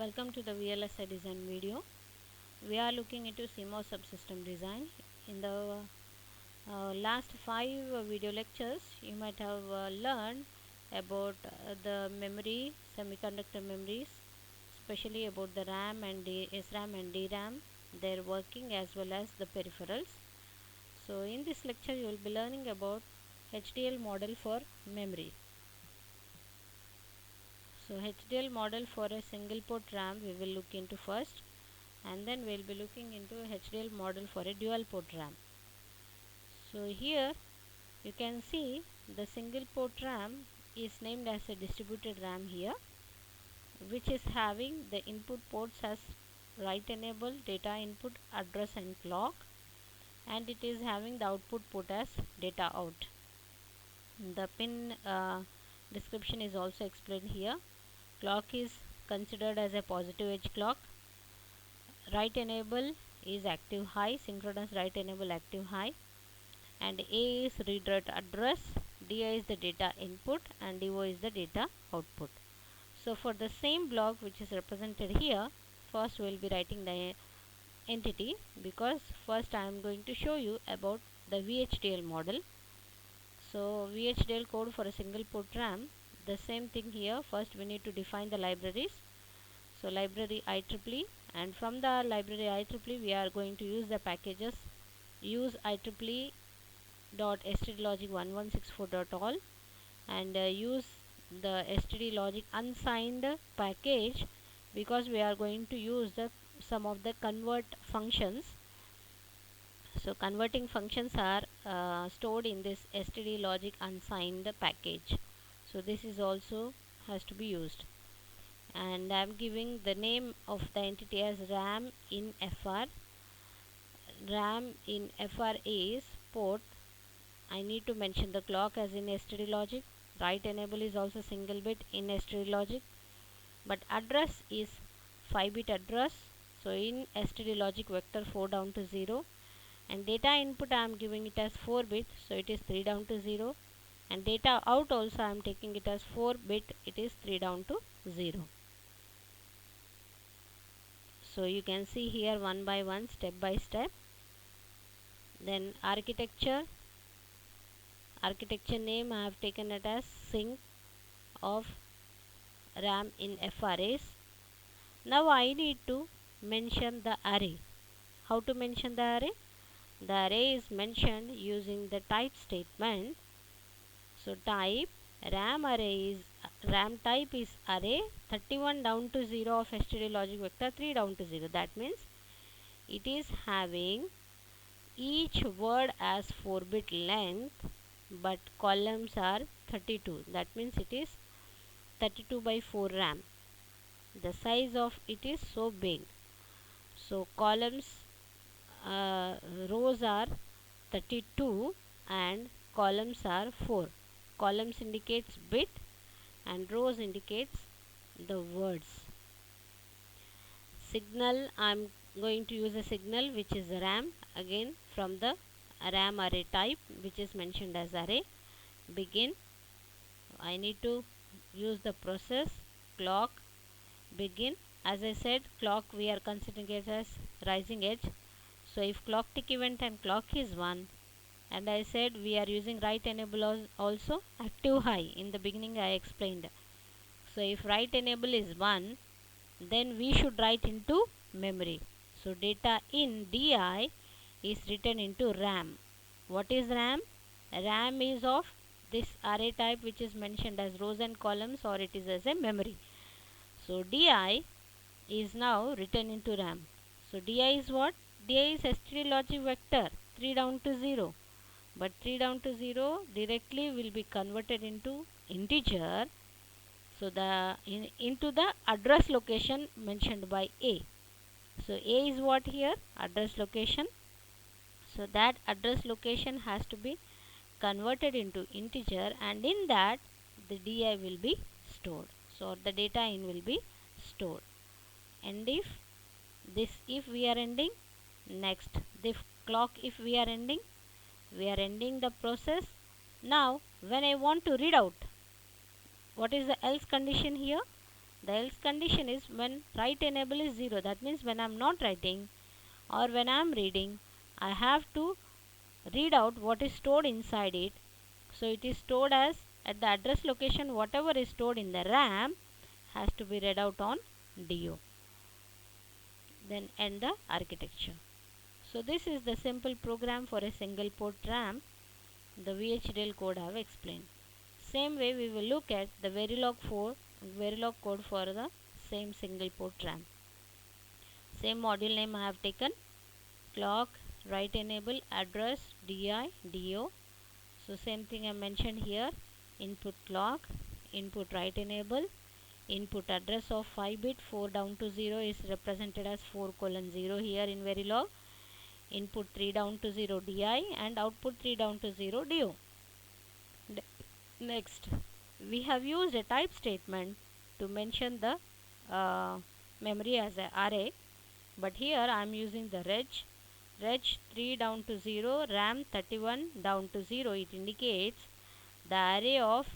Welcome to the VLSI design video. We are looking into CMOS subsystem design. In the last 5 video lectures, you might have learned about the memory, semiconductor memories, especially about the RAM and SRAM and DRAM, their working as well as the peripherals. So in this lecture, you will be learning about HDL model for memory. So HDL model for a single port RAM we will look into first, and then we will be looking into HDL model for a dual port RAM. So here you can see the single port RAM is named as a distributed RAM here, which is having the input ports as write enable, data input, address and clock, and it is having the output port as data out. The pin description is also explained here. Clock is considered as a positive edge clock. Write enable is active high, synchronous write enable active high, and A is read write address, DI is the data input, and DO is the data output. So for the same block which is represented here, first we will be writing the entity, because first I am going to show you about the VHDL model. So VHDL code for a single port RAM, the same thing here. First we need to define the libraries. So library IEEE, and from the library IEEE we are going to use the packages use IEEE.stdlogic1164.all and use the stdlogic unsigned package, because we are going to use some of the convert functions. So converting functions are stored in this stdlogic unsigned package. So this is also has to be used, and I am giving the name of the entity as RAM in FR. RAM in FR is port. I need to mention the clock as in stdlogic. Write enable is also single bit in stdlogic, but address is 5-bit address. So in stdlogic vector 4 down to 0, and data input I am giving it as 4-bit, so it is 3 down to 0, and data out also I am taking it as 4-bit, it is 3 down to 0. So you can see here one by one, step by step. Then architecture name I have taken it as sync of RAM in FRAs. Now I need to mention the array. How to mention the array? The array is mentioned using the type statement. So type RAM type is array 31 down to 0 of stdlogic vector 3 down to 0. That means it is having each word as 4-bit length, but columns are 32. That means it is 32 by 4 RAM. The size of it is so big. So columns rows are 32 and columns are 4. Columns indicates bit and rows indicates the words. Signal, I am going to use a signal which is RAM, again from the RAM array type, which is mentioned as array. Begin, I need to use the process clock. Begin, as I said, clock we are considering it as rising edge. So if clock tick event and clock is 1, and I said we are using write enable also active high. In the beginning I explained. So if write enable is 1, then we should write into memory. So data in DI is written into RAM. What is RAM? RAM is of this array type which is mentioned as rows and columns, or it is as a memory. So DI is now written into RAM. So DI is what? DI is stdlogic vector 3 down to 0. But 3 down to 0 directly will be converted into integer. So into the address location mentioned by A. So A is what here? Address location. So that address location has to be converted into integer, and in that the DI will be stored. So the data in will be stored. And if we are ending, next the clock if we are ending the process. Now when I want to read out, what is the else condition here? The else condition is when write enable is 0. That means when I am not writing or when I am reading, I have to read out what is stored inside it. So it is stored as at the address location, whatever is stored in the RAM has to be read out on DO. Then end the architecture. So this is the simple program for a single port RAM. The VHDL code I have explained. Same way we will look at the Verilog code for the same single port RAM. Same module name I have taken, clock, write enable, address, DI, DO. So same thing I mentioned here, input clock, input write enable, input address of 5 bit, 4 down to 0 is represented as 4:0 here in Verilog, input 3 down to 0 DI and output 3 down to 0 DO. Next, we have used a type statement to mention the memory as an array, but here I am using the reg 3 down to 0, RAM 31 down to 0. It indicates the array of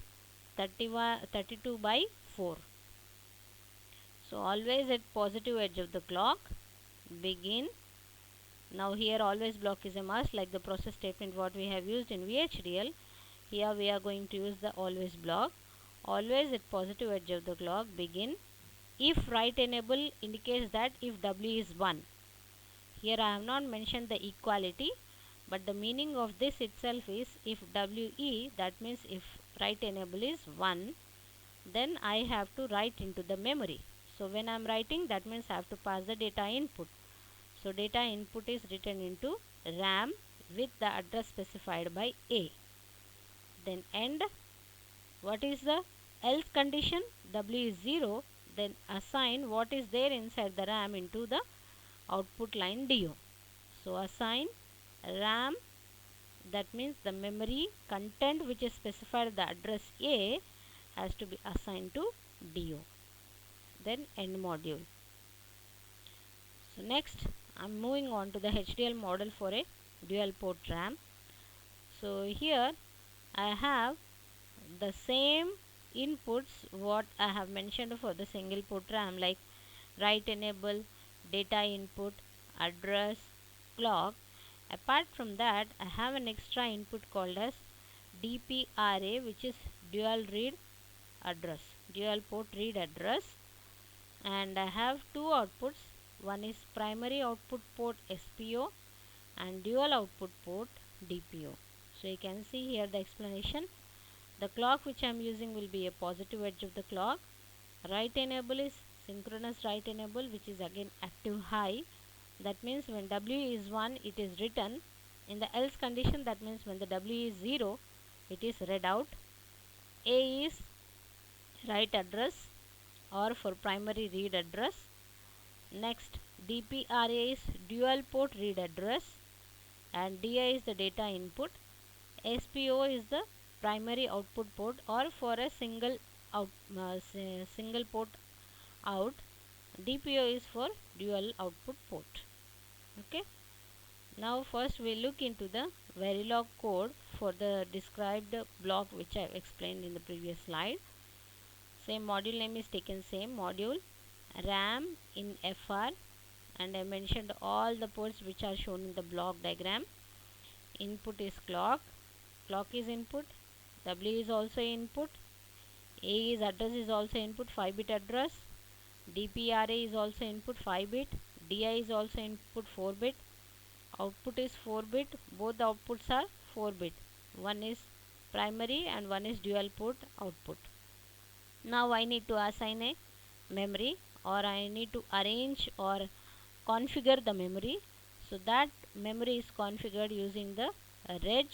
32 by 4. So always at positive edge of the clock, begin. Now here always block is a must, like the process statement what we have used in VHDL. Here we are going to use the always block. Always at positive edge of the clock, begin. If write enable indicates that if W is 1. Here I have not mentioned the equality, but the meaning of this itself is if WE, that means if write enable is 1, then I have to write into the memory. So when I am writing, that means I have to pass the data input. So data input is written into RAM with the address specified by A. Then end. What is the else condition? W is 0. Then assign what is there inside the RAM into the output line DO. So assign RAM, that means the memory content which is specified at the address A has to be assigned to DO. Then end module. So next I am moving on to the HDL model for a dual port RAM. So here I have the same inputs what I have mentioned for the single port RAM, like write enable, data input, address, clock. Apart from that, I have an extra input called as DPRA, which is dual read address, dual port read address, and I have two outputs. One is primary output port SPO and dual output port DPO. So you can see here the explanation. The clock which I am using will be a positive edge of the clock. Write enable is synchronous write enable, which is again active high. That means when W is 1, it is written. In the else condition, that means when the W is 0, it is read out. A is write address or for primary read address. Next, DPRA is dual port read address and DI is the data input. SPO is the primary output port or for a single port out. DPO is for dual output port. Okay. Now first we look into the Verilog code for the described block which I have explained in the previous slide. Same module name is taken, same module, RAM in FR, and I mentioned all the ports which are shown in the block diagram. Input is clock, clock is input, W is also input, A is address is also input 5-bit address, DPRA is also input 5-bit, DI is also input 4-bit, output is 4-bit, both the outputs are 4-bit, one is primary and one is dual port output. Now I need to assign a memory, or I need to arrange or configure the memory. So that memory is configured using the reg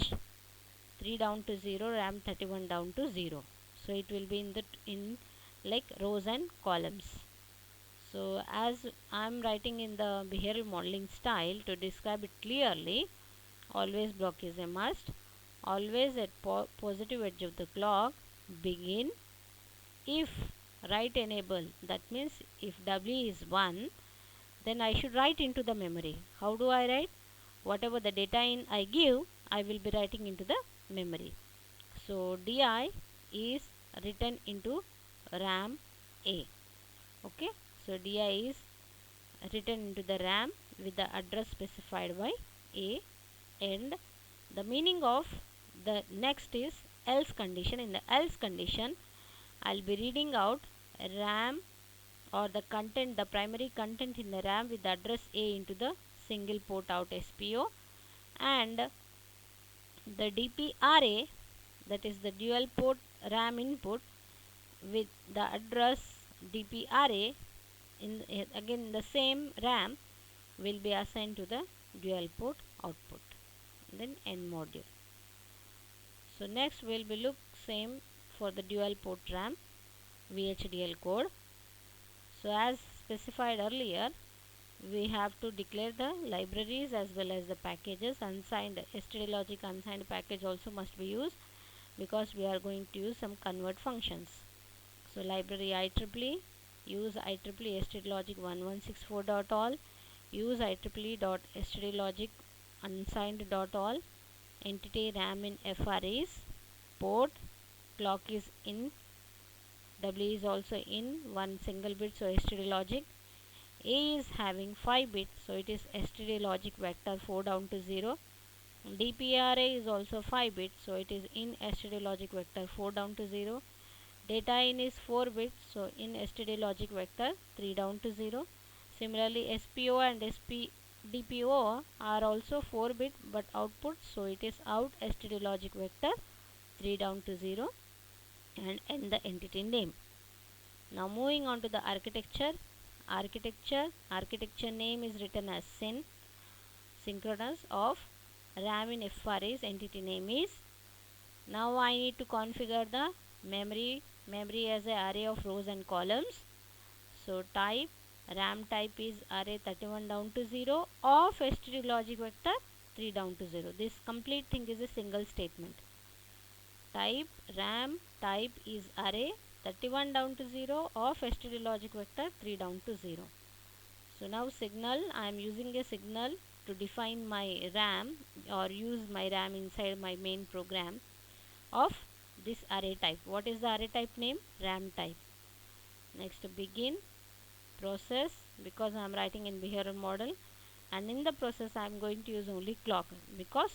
3 down to 0, RAM 31 down to 0. So it will be in like rows and columns. So as I am writing in the behavioral modeling style to describe it clearly, always block is a must. Always at positive edge of the clock, begin. If write enable, that means if W is 1, then I should write into the memory. How do I write? Whatever the data I give, I will be writing into the memory. So DI is written into RAM A. Okay, so DI is written into the RAM with the address specified by A, and the meaning of the next is else condition. In the else condition, I'll be reading out RAM or the content, the primary content in the RAM with the address A into the single port out SPO, and the DPRA, that is the dual port RAM input, with the address DPRA in again the same RAM will be assigned to the dual port output. Then end module. So next we'll be look same for the dual port RAM VHDL code. So as specified earlier, we have to declare the libraries as well as the packages. Unsigned stdlogic unsigned package also must be used because we are going to use some convert functions. So library IEEE, use IEEE stdlogic 1164.all, use IEEE.stdlogic unsigned.all, entity RAM in FRAs, port, clock is in, W is also in, one single bit, so stdlogic. A is having 5 bits, so it is stdlogic vector 4 down to 0. DPRA is also 5 bits, so it is in stdlogic vector 4 down to 0. Data in is 4 bits, so in stdlogic vector 3 down to 0. Similarly, SPO and DPO are also 4 bit but output, so it is out stdlogic vector 3 down to 0, and in the entity name. Now moving on to the architecture. Architecture name is written as synchronous of RAM in FRAs, entity name is. Now I need to configure the memory as a array of rows and columns. So type RAM type is array 31 down to 0 of stdlogic vector 3 down to 0. This complete thing is a single statement. Type RAM type is array 31 down to 0 of stdlogic vector 3 down to 0. So now signal, I am using a signal to define my RAM or use my RAM inside my main program of this array type. What is the array type name? RAM type. Next, begin process, because I am writing in behavioral model, and in the process I am going to use only clock because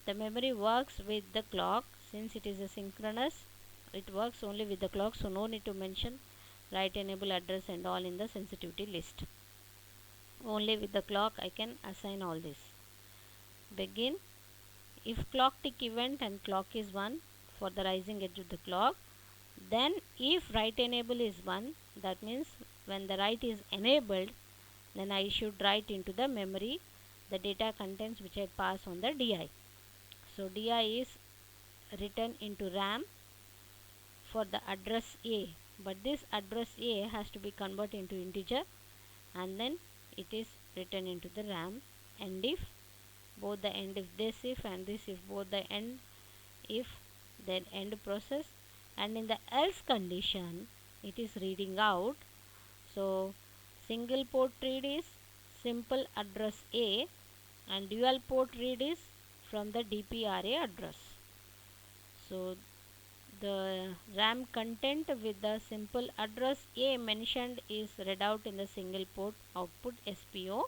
the memory works with the clock. Since it is a synchronous, it works only with the clock, so no need to mention write enable address and all in the sensitivity list. Only with the clock I can assign all this. Begin. If clock tick event and clock is 1 for the rising edge of the clock, then if write enable is 1, that means when the write is enabled, then I should write into the memory the data contents which I pass on the DI. So DI is written into RAM for the address A, but this address A has to be converted into integer and then it is written into the RAM. And if both the end, if this if and this if both the end, if then end process, and in the else condition it is reading out. So single port read is simple address A and dual port read is from the DPRA address. So the RAM content with the simple address A mentioned is read out in the single port output SPO,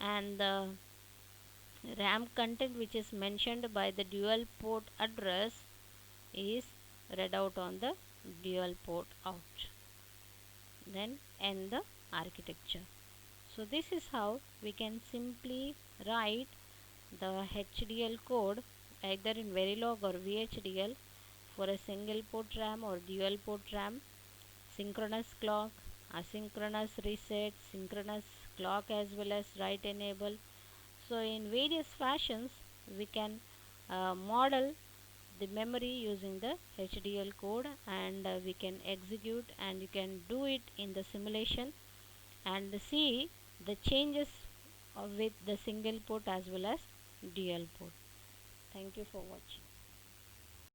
and the RAM content which is mentioned by the dual port address is read out on the dual port out. Then end the architecture. So this is how we can simply write the HDL code either in Verilog or VHDL for a single port RAM or dual port RAM, synchronous clock, asynchronous reset, synchronous clock as well as write enable. So in various fashions we can model the memory using the HDL code, and we can execute and you can do it in the simulation and see the changes with the single port as well as dual port. Thank you for watching.